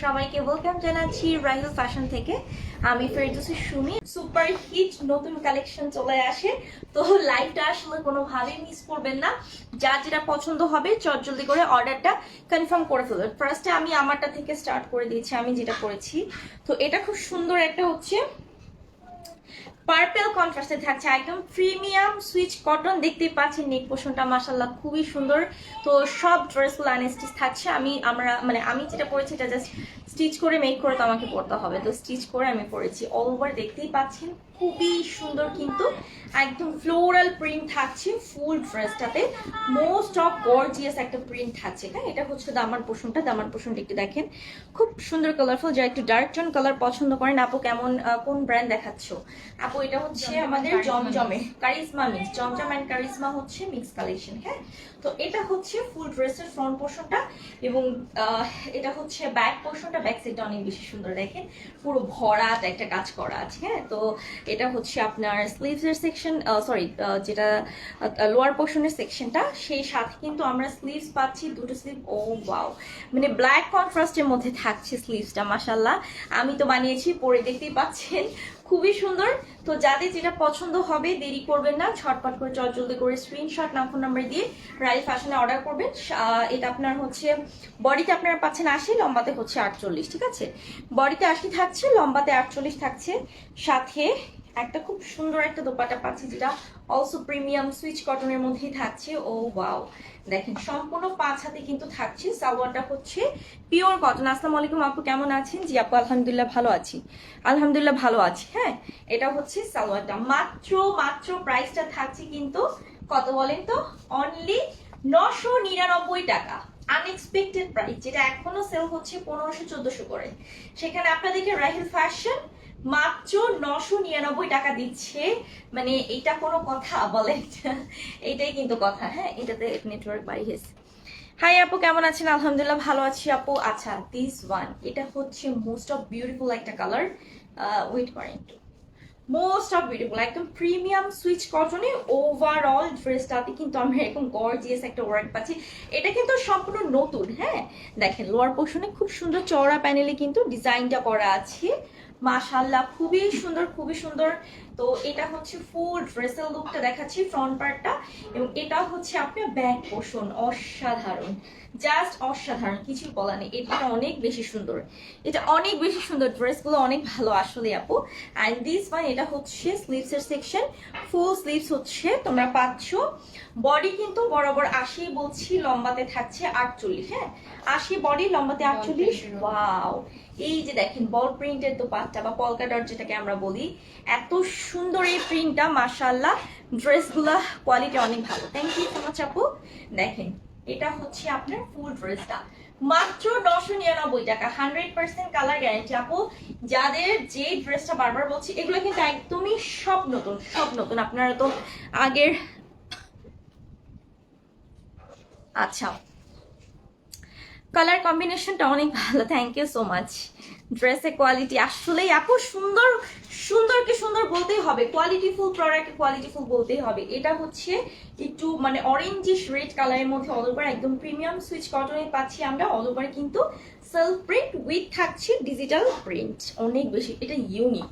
সবাইকে ওয়েলকাম জানাচ্ছি রাইহুল ফ্যাশন থেকে। আমি ফেরদৌসী সুমি। সুপার হিট নতুন কালেকশন চলে আসে, তো লাইভটা আসলে কোনোভাবেই মিস করবেন না। যার যেটা পছন্দ হবে চটজলদি করে অর্ডারটা কনফার্ম করে ফেলবেন। ফার্স্টে আমি আমারটা থেকে স্টার্ট করে দিয়েছি, আমি যেটা করেছি। তো এটা খুব সুন্দর একটা হচ্ছে পার্পল কন্ট্রাস্টে থাকছে, একদম প্রিমিয়াম সুইচ কটন। দেখতেই পাচ্ছেন নেক পোর্শনটা মাশাআল্লাহ খুবই সুন্দর। তো সব ড্রেসগুলো আনস্টিচ থাকছে। আমি যেটা পরেছি এটা জাস্ট স্টিচ করে মেক করে তো আমাকে পরতে হবে, তো স্টিচ করে আমি পরেছি। অল ওভার দেখতেই পাচ্ছেন খুবই সুন্দর, কিন্তু একদম ফ্লোরাল প্রিন্ট থাকছে ফুল ড্রেসটাতে। মোস্ট অফ গর্জিয়াস একটা প্রিন্ট থাকছে। হ্যাঁ, এটা হচ্ছে দামান পোর্শনটা। দামান পোর্শনটা একটু দেখেন, খুব সুন্দর কালারফুল। যারা একটু ডার্ক টোন কালার পছন্দ করেন, আপু কেমন কোন ব্র্যান্ড দেখাচ্ছ আপু? এটা হচ্ছে আমাদের জমজমে charisma mix, Zamzam and charisma হচ্ছে মিক্স কালেকশন। হ্যাঁ, তো এটা হচ্ছে ফুল ড্রেসের ফ্রন্ট পোর্শনটা, এবং এটা হচ্ছে ব্যাক পোর্শনটা। ব্যাক সাইডটা অনেক বেশি সুন্দর, দেখেন পুরো ভরাট একটা কাজ করা আছে। হ্যাঁ, তো এটা হচ্ছে আপনার স্লিভসের সেকশন, সরি যেটা লোয়ার পোর্শনের সেকশনটা, সেই সাথে কিন্তু আমরা স্লিভস পাচ্ছি দুটো স্লিভ। ও ওয়াও, মানে ব্ল্যাক কন্ট্রাস্টের মধ্যে থাকছে স্লিভসটা। মাশাআল্লাহ, আমি তো বানিয়েছি, পরে দেখতেই পাচ্ছেন খুবই সুন্দর। তো যাদের যেটা পছন্দ হবে দেরি করবেন না, ঝটপট করে জলদি করে স্ক্রিনশট নাম ফোন নাম্বার দিয়ে রাইল ফ্যাশনে অর্ডার করবেন। এটা আপনার হচ্ছে বডিতে আপনারা পাচ্ছেন 80, লম্বাতে হচ্ছে 48। ঠিক আছে, বডিতে 80 থাকছে, লম্বাতে 48 থাকছে। সাথে একটা খুব সুন্দর একটা দোপাট্টা পাচ্ছি, যেটা অলসো প্রিমিয়াম সুইচ কটনের মধ্যেই থাকছে। ও ওয়াও, দেখেন সম্পূর্ণ 5 হাতে কিন্তু থাকছে। সালোয়ারটা হচ্ছে পিওর কটন। আসসালামু আলাইকুম আপু, কেমন আছেন? জি আপু, আলহামদুলিল্লাহ ভালো আছি, আলহামদুলিল্লাহ ভালো আছি। হ্যাঁ, এটা হচ্ছে সালোয়ারটা। মাত্র প্রাইসটা থাকছে কিন্তু কত বলেন তো? অনলি 999 টাকা। আনএক্সপেক্টেড প্রাইস, যেটা এখনো সেল হচ্ছে 1500-1400 করে, সেখানে আপনাদেরকে রাহিল ফ্যাশন মাত্র 999 টাকা দিচ্ছে। মানে এটা কোনো কথা বলে? এটাই কিন্তু কথা। হ্যাঁ, এটাতে নেটওয়ার্ক বাড়ি গেছে। হাই আপু, কেমন আছেন? আলহামদুলিল্লাহ ভালো আছি আপু। আচ্ছা, দিস ওয়ান, এটা হচ্ছে মোস্ট অফ বিউটিফুল একটা কালার। ওয়েট করেন একটু। মোস্ট অফ বিউটিফুল, একদম প্রিমিয়াম সুইচ কটনে ওভারঅল ড্রেসটাতে কিন্তু আমরা এরকম গর্জিয়াস একটা ওয়ার্ক পাচ্ছি। এটা কিন্তু সম্পূর্ণ নতুন। হ্যাঁ, দেখেন লোয়ার পোর্শনে খুব সুন্দর চওড়া প্যানেলে কিন্তু ডিজাইনটা করা আছে। মাশাআল্লাহ খুবই সুন্দর, খুবই সুন্দর। তো এটা হচ্ছে ফুল ড্রেসের লুকটা দেখাচ্ছি, ফ্রন্ট পার্টটা, এবং এটা হচ্ছে আপনার ব্যাক পোর্শন। অসাধারণ, জাস্ট অসাধারণ, কিছু বলার নেই। এটা অনেক বেশি সুন্দর, এটা অনেক বেশি সুন্দর। ড্রেসগুলো অনেক ভালো আসলে আপু। অ্যান্ড দিস ওয়ান, এটা হচ্ছে স্লিভসের সেকশন। ফুল স্লিভস হচ্ছে তোমরা পাচ্ছ। বডি কিন্তু বরাবর 80 বলছি, লম্বাতে থাকছে 48। হ্যাঁ, 80 বডি, লম্বাতে 48। ওয়াও, এই যে দেখেন বল প্রিন্টের দোপাট্টা বা পলকা ডট যেটাকে আমরা বলি, এত সুন্দর এই প্রিন্টটা। মাশাআল্লাহ, ড্রেসগুলা কোয়ালিটি অনেক ভালো। থ্যাংক ইউ সো মাচ আপু। দেখেন এটা হচ্ছে আপনার ফুল ড্রেসটা মাত্র 999 টাকা, 100% কালার গ্যারান্টি আপু। যাদের যে ড্রেসটা বারবার বলছি, এগুলো কিন্তু একদমই সব নতুন, সব নতুন। আপনারা তো আগের, আচ্ছা, কালার কম্বিনেশনটা অনেক ভালো। Thank you so much. ড্রেসের কোয়ালিটি আসলেই আপু সুন্দর। সুন্দরকে সুন্দর বলতেই হবে, কোয়ালিটিফুল প্রোডাক্ট কোয়ালিটিফুল বলতেই হবে। এটা হচ্ছে একটু মানে অরেঞ্জিশ রেড কালারের মধ্যে, অল ওভার একদম প্রিমিয়াম সুইচ কটনে পাচ্ছি আমরা। অল ওভার কিন্তু সেলফ প্রিন্ট উইথ থাকছে ডিজিটাল প্রিন্ট। অনেক বেশি এটা ইউনিক,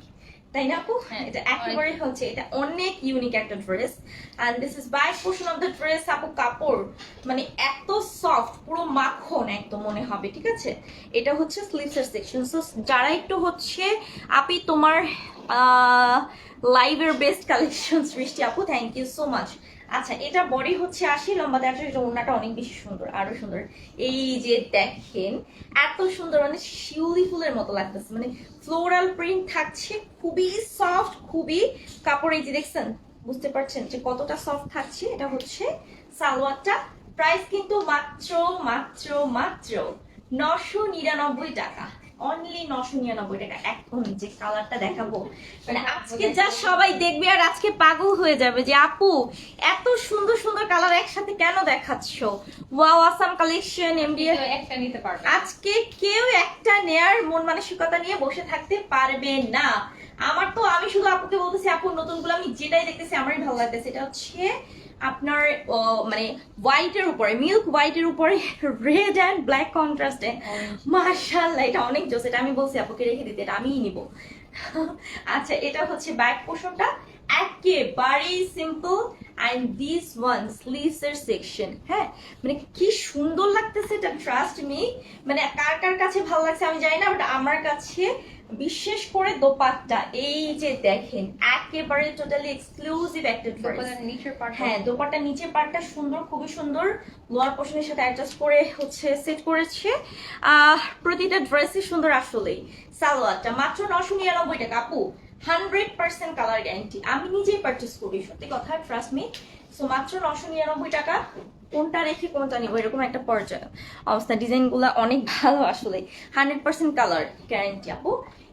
তাই না আপু? এটা একেবারে হচ্ছে, এটা অনেক ইউনিক একটা dress. And this is back portion of the dress. আপু কাপড় মানে এত সফট, পুরো মাখন একদম মনে হবে। ঠিক আছে, এটা হচ্ছে স্লিভসের সেকশন। সো যারা একটু হচ্ছে আপি তোমার লাইভের বেস্ট কালেকশন সৃষ্টি আপু, থ্যাংক ইউ সো মাচ। আচ্ছা, এটা বডি হচ্ছে 80, লম্বাতে 48। এটা ওড়নাটা অনেক বেশি সুন্দর, আরো সুন্দর। এই যে দেখেন এত সুন্দর, মানে শিউলি ফুলের মতো লাগতেছে। মানে ফ্লোরাল প্রিন্ট থাকছে, খুবই সফট, খুবই কাপড়। এই যে দেখছেন, বুঝতে পারছেন যে কতটা সফট থাকছে। এটা হচ্ছে সালোয়ারটা। প্রাইস কিন্তু মাত্র মাত্র মাত্র 999 টাকা। অনলি 999 টাকা। এখন যে কালারটা দেখাবো, মানে আজকে যা সবাই দেখবে আর আজকে পাগল হয়ে যাবে যে আপু এত সুন্দর সুন্দর কালার একসাথে কেন দেখাচ্ছ। Wow, Assam collection. এমডিএ একটা নিতে পারবে, আজকে কেউ একটা নেয়ার মন মানসিকতা নিয়ে বসে থাকতে পারবে না। আমি শুধু আপুকে বলতেছি, আপুর নতুনগুলো আমি যেটাই দেখতেছি আমারই ভালো লাগতেছে। এটা হচ্ছে আপনার মানে হোয়াইটের উপরে, মিল্ক হোয়াইটের উপরে রেড অ্যান্ড ব্ল্যাক কন্ট্রাস্টে, মাশাআল্লাহ এটা অনেক জোস। এটা আমি বলছি আপুকে রেখে দিতে, এটা আমিই নিব। আচ্ছা, এটা হচ্ছে ব্যাক পোর্শনটা, একেবারেই simple. And this one sleeves এর সেকশন, হ্যাঁ মানে কি সুন্দর লাগতেছে এটা, ট্রাস্ট মি। মানে কার কার কাছে ভালো লাগছে আমি জানি না, বাট আমার কাছে বিশেষ করে দোপাট্টা, এই যে দেখেন একেবারে টোটালি এক্সক্লুসিভ একটা ড্রেস। হ্যাঁ, দোপাট্টা নিচের পার্টটা সুন্দর, খুবই সুন্দর, লোয়ার পোর্শনের সাথে অ্যাডজাস্ট করে হচ্ছে সেট করেছে। প্রতিটা ড্রেসই সুন্দর আসলেই। সালোয়ারটা মাত্র 999 টাকা আপু, 100% কালার গ্যারান্টি। আমি নিজেই পারচেস করি, সত্যি কথা, ট্রাস্ট মি। সো মাত্র 999 টাকা। কোনটা রেখে কোনটা নিবো এরকম একটা পর্যায়ে অবস্থা। ডিজাইনগুলো অনেক ভালো আসলে, 100% কালার গ্যারান্টি আপু।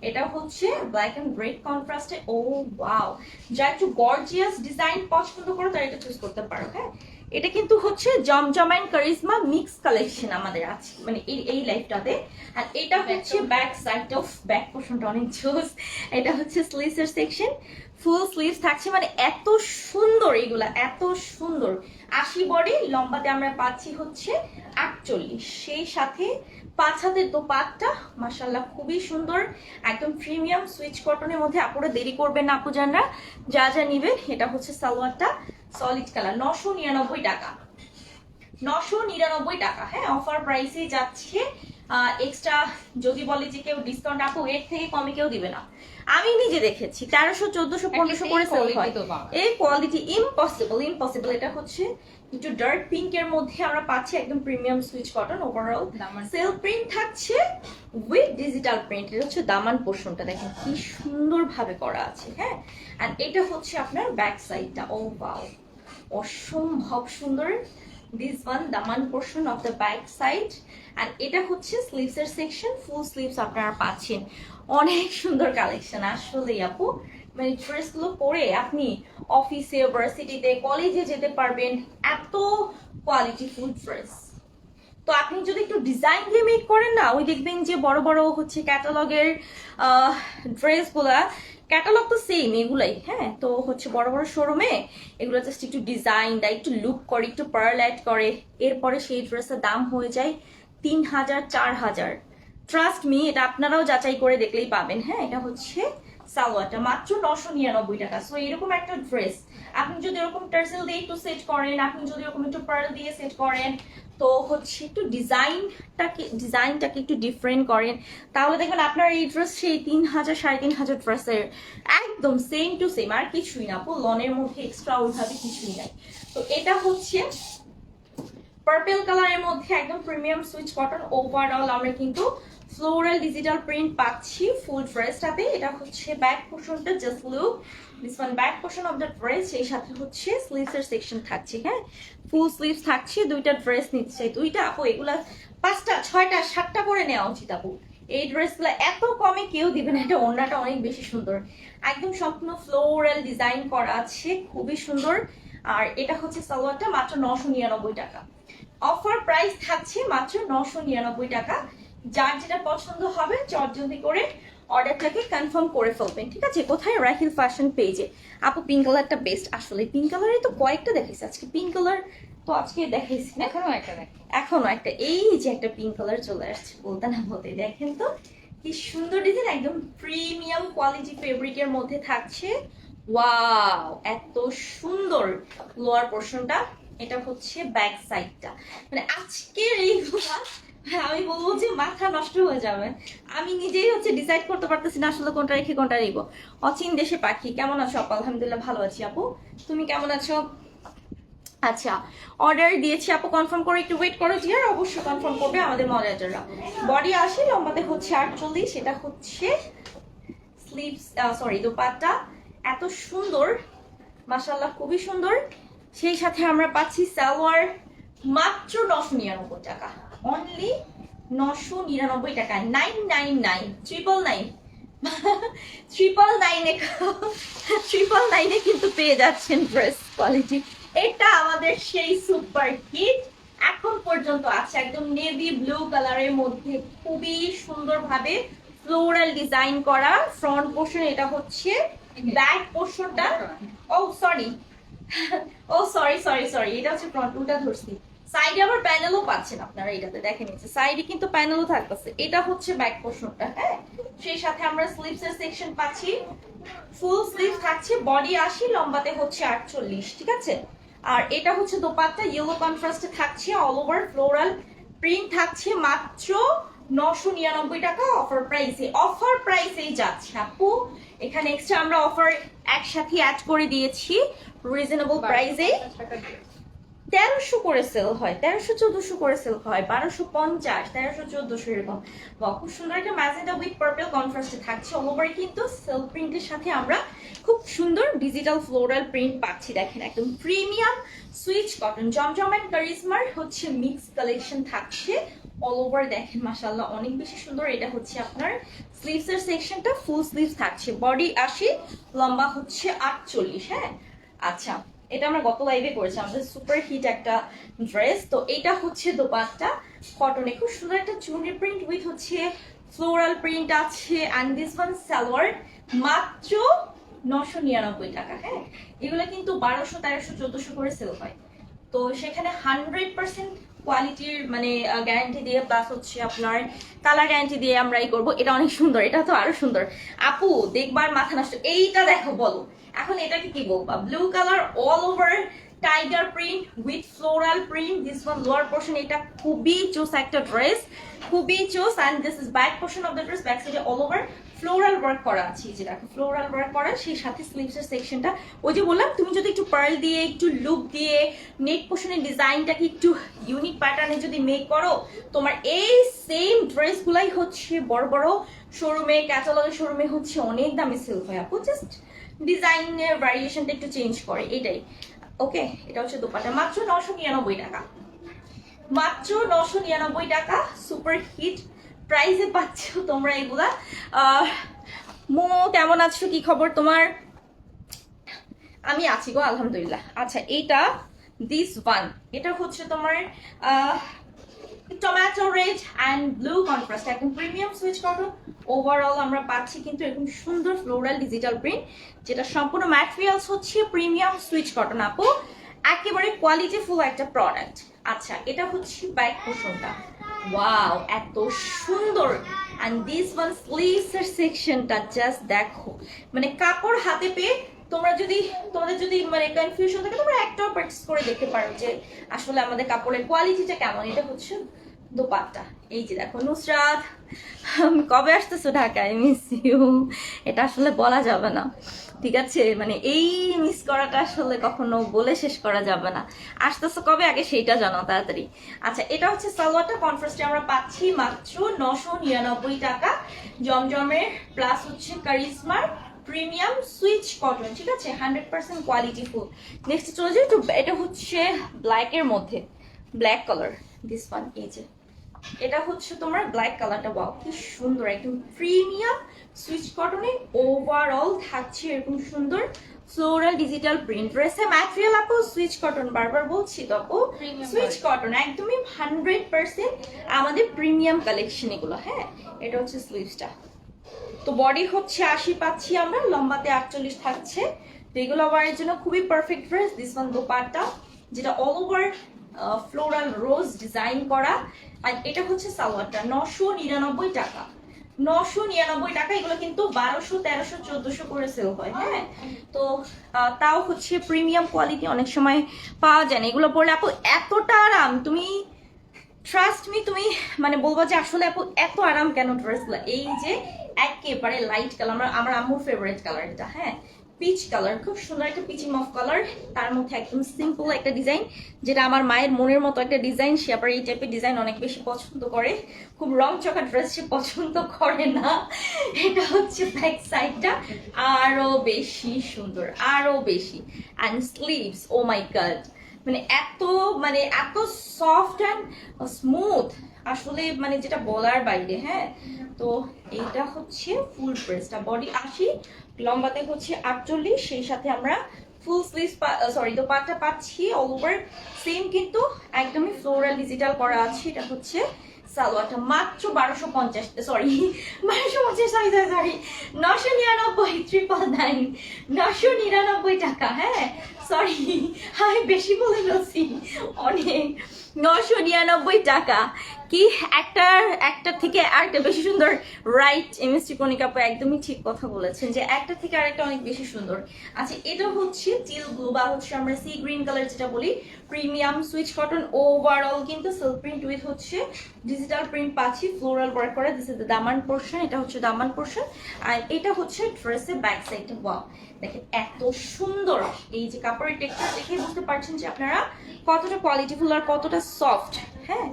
এটা হচ্ছে ব্ল্যাক এন্ড রেড কন্ট্রাস্টে। ও ওয়াও, যা একটু গর্জিয়াস ডিজাইন পছন্দ করো তারা এটা চুজ করতে পারো। হ্যাঁ, এটা কিন্তু হচ্ছে জমজম এন্ড কারিজমা মিক্স কালেকশন আমাদের আছে মানে এই লাইফটাতে। আর এটা হচ্ছে ব্যাক সাইড অফ ব্যাক পোর্শনটা অনেক জোস। এটা হচ্ছে স্লিভস এর সেকশন, ফুল স্লিভস থাকছে, মানে এত সুন্দর এগুলা, এত সুন্দর। 80 বডি, লম্বাতে আমরা পাচ্ছি হচ্ছে 48, সেই সাথে 5 হাতের দোপাট্টা, মাশাআল্লাহ খুবই সুন্দর, একদম প্রিমিয়াম সুইচ কটনের মধ্যে। আপুরা দেরি করবেন না আপু জানরা, যা যা নিবেন। এটা হচ্ছে সালোয়ারটা, সলিড কালার, 999 টাকা, 999 টাকা। হ্যাঁ, অফার প্রাইসে যাচ্ছে। এক্সট্রা যদি বলে যে কেউ ডিসকাউন্ট আপু এর থেকে কমে কেউ দিবে না। আমি নিজে দেখেছি 1300, 1400, 1500 করে সেল হয়। এই কোয়ালিটি ইম্পসিবল, ইম্পসিবল। এটা হচ্ছে একটু ডার্ক পিঙ্ক এর মধ্যে আমরা পাচ্ছি একদম premium Swiss cotton. Overall self print থাকছে উইথ ডিজিটাল প্রিন্ট। এটা হচ্ছে দামান পোর্শনটা, দেখেন কি সুন্দর ভাবে করা আছে। হ্যাঁ, এন্ড এটা হচ্ছে আপনার ব্যাক সাইডটা। ও ওয়াও, অসম্ভব সুন্দর। দিস ওয়ান দামান portion of the back side. আর এটা হচ্ছে স্লিভস এর সেকশন, ফুল স্লিভস আপনারা পাচ্ছেন। অনেক সুন্দর কালেকশন আসলেই আপু, মানে ড্রেসগুলো পরে আপনি অফিসে, ভার্সিটিতে, কলেজে যেতে পারবেন, এত কোয়ালিটি ফুল ড্রেস। তো আপনি যদি একটু ডিজাইন দিয়ে মেক করেন না, ওই দেখবেন যে বড় বড় হচ্ছে ক্যাটালগের ড্রেসগুলা, ক্যাটালগ তো সেম এগুলাই। হ্যাঁ, তো হচ্ছে বড় বড় শোরুমে এগুলো জাস্ট একটু ডিজাইন দেয়, একটু লুক করে, একটু পার্ল অ্যাড করে, এরপরে সেই ড্রেসের দাম হয়ে যায় 3000, 4000। ট্রাস্ট মি, এটা আপনারাও যাচাই করে দেখলেই পাবেন। হ্যাঁ, এটা হচ্ছে সালোয়ারটা, মাত্র 999 টাকা। সো এরকম একটা ড্রেস আপনি যদি এরকম টার্সেল দিয়ে একটু সেট করেন, আপনি যদি এরকম একটু পার্ল দিয়ে সেট করেন, তো হচ্ছে একটু ডিজাইনটাকে একটু ডিফারেন্ট করেন, তাহলে দেখবেন আপনার এই ড্রেস সেই 3000, 3500 ড্রেসের একদম সেম টু সেম, আর কিছুই না। লনের মধ্যে এক্সট্রা ওইভাবে কিছুই নাই। তো এটা হচ্ছে পার্পল কালারের মধ্যে একদম প্রিমিয়াম সুইচ কটন। ওভারঅল আমরা কিন্তু ফ্লোরাল ডিজিটাল প্রিন্ট পাচ্ছি ফুল ড্রেসটাতে। এটা হচ্ছে ব্যাক পোর্শনটা, just look this one back portion of the dress. সেই সাথে হচ্ছে স্লিভস এর সেকশন থাকছে। হ্যাঁ, ফুল স্লিভস থাকছে। দুইটা ড্রেস নিচ্ছে, দুইটা আপু এগুলা 5টা, 6টা, 7টা করে নেওয়া উচিত আপু। এই ড্রেসগুলো এত কমে কেউ দিবে না। এটা ওড়নাটা অনেক বেশি সুন্দর, একদম সম্পূর্ণ ফ্লোরাল ডিজাইন করা আছে, খুবই সুন্দর। আর এটা হচ্ছে সালোয়ারটা, মাত্র 999 টাকা। অফার প্রাইস থাকছে মাত্র 999 টাকা। যার যেটা পছন্দ হবে চটজলদি করে অর্ডারটাকে কনফার্ম করে ফেলবেন, ঠিক আছে? কোথায়? রাহিল ফ্যাশন পেজে। আপু পিঙ্ক কালারটা বেস্ট আসলে, পিঙ্ক কালারে তো কয়েকটা দেখাইছি আজকে, পিঙ্ক কালার তো আজকে দেখাইছি না, এখনো একটা এই যে একটা পিঙ্ক কালার চলে আসছে, বলতে না বলতে দেখেন তো কি সুন্দর ডিজাইন, একদম প্রিমিয়াম কোয়ালিটি ফেব্রিকের মধ্যে থাকছে। ওয়াও, এত সুন্দর লোয়ার পোর্শনটা। এটা হচ্ছে ব্যাক সাইডটা। মানে আজকের এইগুলা আমি বলবো যে মাথা নষ্ট হয়ে যাবে। আমি নিজেই হচ্ছে ডিসাইড করতে পারতেছি না আসলে কোনটা রেখে কোনটা নিব। অচিন দেশে পাখি, কেমন আছো আপু? আলহামদুলিল্লাহ ভালো আছি আপু, তুমি কেমন আছো? আচ্ছা, অর্ডার দিয়েছি আপু, কনফার্ম করে একটু ওয়েট করো ডিয়ার, অবশ্যই কনফার্ম করবে আমাদের মডারেটররা। বডি 80, লম্বাতে হচ্ছে 48। এটা হচ্ছে স্লিভস, সরি দোপাট্টা, এত সুন্দর মাশাআল্লাহ, খুবই সুন্দর। সেই সাথে আমরা পাচ্ছি সালোয়ার, মাত্র 999 টাকা, অনলি 999 টাকা, 999, 999 কিন্তু পেয়ে যাচ্ছেন ড্রেস কোয়ালিটি। এটা আমাদের সেই সুপার হিট, এখন পর্যন্ত আছে একদম নেভি ব্লু কালারের মধ্যে, খুবই সুন্দরভাবে ফ্লোরাল ডিজাইন করা ফ্রন্ট পোর্শন। এটা হচ্ছে ব্যাক পোর্শনটা, ও সরি ও সরি সরি সরি, এটা হচ্ছে ফ্রন্ট, উল্টা ধরছি। সাইডে আবার প্যানেলও পাচ্ছেন আপনারা, এটাতে দেখেন নিচে সাইডে কিন্তু প্যানেলও থাকতেছে। এটা হচ্ছে ব্যাক পোর্শনটা, হ্যাঁ। সেই সাথে আমরা স্লিভস এর সেকশন পাচ্ছি, ফুল স্লিভ থাকছে, বডি 80, লম্বাতে হচ্ছে 48, ঠিক আছে। আর এটা হচ্ছে দোপাট্টা, ইয়েলো কন্ট্রাস্টে থাকছে, অল ওভার ফ্লোরাল প্রিন্ট থাকছে, মাত্র 999 টাকা অফার প্রাইসে। অফার প্রাইসেই যাচ্ছে আপু, এখানে এক্সট্রা আমরা অফার একসাথে অ্যাড করে দিয়েছি রিজনেবল প্রাইসে। 1300 করে সেল হয়, 1300-1400 করে সেল হয়, 1250, 1300-1400 এরকম। বা খুব সুন্দর একটা ম্যাজেন্টা উইথ পার্পল কন্ট্রাস্টে থাকছে। অল ওভার কিন্তু সেলফ প্রিন্টের সাথে আমরা খুব সুন্দর ডিজিটাল ফ্লোরাল প্রিন্ট পাচ্ছি। দেখেন একদম premium Swiss cotton, Zamzam and কারিজমার হচ্ছে মিক্স কালেকশন থাকছে। অল ওভার দেখেন মাশাআল্লাহ অনেক বেশি সুন্দর। এটা হচ্ছে আপনার স্লিভস এর সেকশনটা, ফুল স্লিভস থাকছে, বডি 80, লম্বা হচ্ছে 48, হ্যাঁ। আচ্ছা, এটা আমরা গত লাইভে করেছি, আমাদের সুপার হিট একটা ড্রেস। তো এটা হচ্ছে দোপাট্টা, কটনে খুব সুন্দর একটা চুনরি প্রিন্ট উইথ হচ্ছে ফ্লোরাল প্রিন্ট আছে। অ্যান্ড দিস ওয়ান সালোয়ার, মাত্র 999 টাকা, হ্যাঁ। এগুলো কিন্তু 1200, 1300, 1400 করে সেল হয়। তো সেখানে 100% কোয়ালিটির মানে গ্যারান্টি দিয়ে, প্লাস হচ্ছে আপনার কালার গ্যারান্টি দিয়ে আমরা এই করবো। এটা অনেক সুন্দর, এটা তো আরো সুন্দর আপু, দেখবার মাথা নষ্ট। এইটা দেখো, বলো এখন এটাকে কি বলবা? Blue colour, all over tiger print with floral print, this one lower portion. এটা খুবই চোস একটা ড্রেস, খুবই চোস। And this is back portion of the dress, back সাইডে অল ওভার ফ্লোরাল ওয়ার্ক করা আছে, যে দেখো ফ্লোরাল ওয়ার্ক করা, সেই সাথে স্লিভস এর সেকশনটা ওই যে বললাম, তুমি যদি একটু পার্ল দিয়ে, একটু লুপ দিয়ে, নেক পোর্শনের ডিজাইনটাকে একটু ইউনিক প্যাটার্নে যদি মেক করো, তোমার এই সেম ড্রেসগুলাই হচ্ছে বড় বড় শোরুমে, ক্যাটালগের শোরুমে হচ্ছে অনেক দামে সেল হয় আপু। জাস্ট ডিজাইনের ভ্যারিয়েশনটা একটু চেঞ্জ করে, এটাই। ওকে, এটা হচ্ছে দোপাট্টা, মাত্র 999 টাকা, মাত্র 999 টাকা, সুপার হিট প্রাইসে পাচ্ছ তোমরা এগুলা। মো কেমন আছো, কি খবর তোমার? আমি আছি গো আলহামদুলিল্লাহ। আচ্ছা, এইটা দিস ওয়ান, এটা হচ্ছে তোমার tomato red and blue contrast, একদম প্রিমিয়াম সুইচ কটন। ওভারঅল আমরা পাচ্ছি কিন্তু এরকম সুন্দর ফ্লোরাল ডিজিটাল প্রিন্ট, যেটা সম্পূর্ণ ম্যাটেরিয়ালস হচ্ছে প্রিমিয়াম সুইচ কটন আপু, একেবারে কোয়ালিটিফুল একটা প্রোডাক্ট। আচ্ছা, এটা হচ্ছে ব্যাক পোর্শনটা, ওয়াও এত সুন্দর। অ্যান্ড দিস ওয়ান স্লিভস এর সেকশনটা জাস্ট দেখো, মানে কাপড় হাতে পেয়ে তোমাদের যদি মানে কনফিউশন থাকে, তোমরা একটাও পারচেজ করে দেখতে পারো যে আসলে আমাদের কাপড়ের কোয়ালিটিটা কেমন। এটা হচ্ছে দোপাট্টা, এই যে দেখো। নুসরাত, কবে আসতেছো ঢাকায়? Miss you. এটা আসলে বলা যাবে না, ঠিক আছে, মানে এই মিস করাটা আসলে কখনো বলে শেষ করা যাবে না। আসতেছো কবে আগে সেইটা জানাও তাড়াতাড়ি। আচ্ছা, এটা হচ্ছে সালোয়ারটা, কনফার্স্টে আমরা পাচ্ছি মাত্র 999 টাকা, জমজমের প্লাস হচ্ছে কারিজমার প্রিমিয়াম সুইচ কটন, ঠিক আছে, 100% কোয়ালিটি ফুল। নেক্সট চলে যাই তো, এটা হচ্ছে ব্ল্যাকের মধ্যে, ব্ল্যাক কালার, দিস ওয়ান, এই যে এটা হচ্ছে তোমার ব্ল্যাক কালারটা, ওয়াও কি সুন্দর, একদম প্রিমিয়াম সুইচ কটনে ওভারঅল থাকছে এরকম সুন্দর ফ্লোরাল ডিজিটাল প্রিন্ট। ড্রেসে ম্যাটেরিয়াল আপু সুইচ কটন, বারবার বলছি তো আপু, সুইচ কটন একদমই 100% আমাদের প্রিমিয়াম কালেকশন এগুলো, হ্যাঁ। এটা হচ্ছে স্লিভসটা, তো বডি হচ্ছে 80 পাচ্ছি আমরা, লম্বাতে 48 থাকছে। তো এগুলো আমার জন্য খুবই perfect dress. This one dupatta, যেটা অল ওভার ফ্লোরাল রোজ ডিজাইন করা। আর এটা হচ্ছে সালোয়ারটা, 999 টাকা, 999 টাকা। এগুলো কিন্তু 1200, 1300, 1400 করে সেল হয়, হ্যাঁ। তো তাও হচ্ছে প্রিমিয়াম কোয়ালিটি, অনেক সময় পাওয়া যায় না। এগুলো পরলে আপু এতটা আরাম, তুমি ট্রাস্ট মি, তুমি মানে বলবো যে আসলে আপু এত আরাম কেন ড্রেসগুলো। এই যে একেবারে লাইট কালার, আমার আম্মুর ফেভারিট কালার এটা, হ্যাঁ, পিচ কালার, খুব সুন্দর একটা পিচি মফ কালার, তার মধ্যে একদম সিম্পল একটা ডিজাইন, যেটা আমার মায়ের মনের মতো একটা ডিজাইন। সে আবার এই টাইপের ডিজাইন অনেক বেশি পছন্দ করে, খুব রং চকা ড্রেস সে পছন্দ করে না। এটা হচ্ছে ব্যাক সাইডটা, আরো বেশি সুন্দর, আরো বেশি। And sleeves, oh my God, মানে এত সফট অ্যান্ড স্মুথ, আসলে মানে যেটা বলার বাইরে, হ্যাঁ। তো এইটা হচ্ছে ফুল ড্রেসটা, বডি 80, লম্বাতে হচ্ছে 48, সেই সাথে আমরা ফুল স্লিভস দোপাট্টা পাচ্ছি অল ওভার সেম, কিন্তু একদমই ফ্লোরাল ডিজিটাল করা আছে। এটা হচ্ছে সালোয়ারটা, মাত্র 1250, সরি 1250, সরি 999, 999 টাকা, হ্যাঁ। সরি আমি বেশি বলে ফেলছি অনেক। 999 টাকা। কি একটা থেকে আরেকটা বেশি সুন্দর। রাইট এমএসটি কণিকা আপু একদমই ঠিক কথা বলেছেন যে একটা থেকে আরেকটা অনেক বেশি সুন্দর। আচ্ছা এটা হচ্ছে চিল ব্লু বা হচ্ছে আমরা সি গ্রিন কালার যেটা বলি, প্রিমিয়াম সুইচ কটন, ওভারঅল কিন্তু সিল্ক প্রিন্ট উইথ হচ্ছে ডিজিটাল প্রিন্ট পাচ্ছি, ফ্লোরাল ওয়ার্ক করা। This is the Daman portion, এটা হচ্ছে দামান পোর্শন, আর এটা হচ্ছে ড্রেসের ব্যাক সাইড। ওয়াও দেখেন এত সুন্দর, এই যে কাপড়ের টেক্সচার দেখে বুঝতে পারছেন যে আপনারা কতটা কোয়ালিটিফুল আর কতটা সফট। হ্যাঁ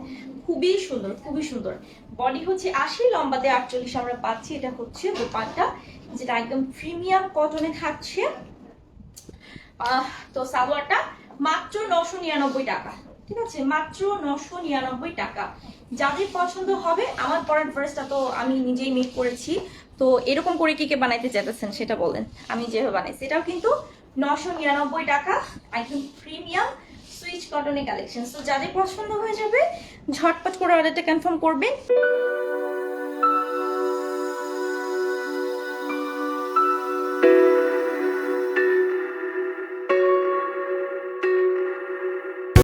খুবই সুন্দর, খুবই সুন্দর। বডি হচ্ছে 80, লম্বাতে 48 আমরা পাচ্ছি। এটা হচ্ছে দোপাট্টা যেটা একদম প্রিমিয়াম কটনে থাকছে। তো সালোয়ারটা মাত্র 999 টাকা, ঠিক আছে, মাত্র 999 টাকা। যাদের পছন্দ হবে, আমার পরের ড্রেসটা তো আমি নিজেই মেক করেছি, তো এরকম করে কি কে বানাইতে চাইতেছেন সেটা বলেন, আমি যেভাবে বানাইছি এটাও কিন্তু 999 টাকা, একদম প্রিমিয়াম সুইচ কটনের কালেকশন। তো যাদের পছন্দ হয়ে যাবে ঝটপট করে অর্ডারটা কনফার্ম করবেন।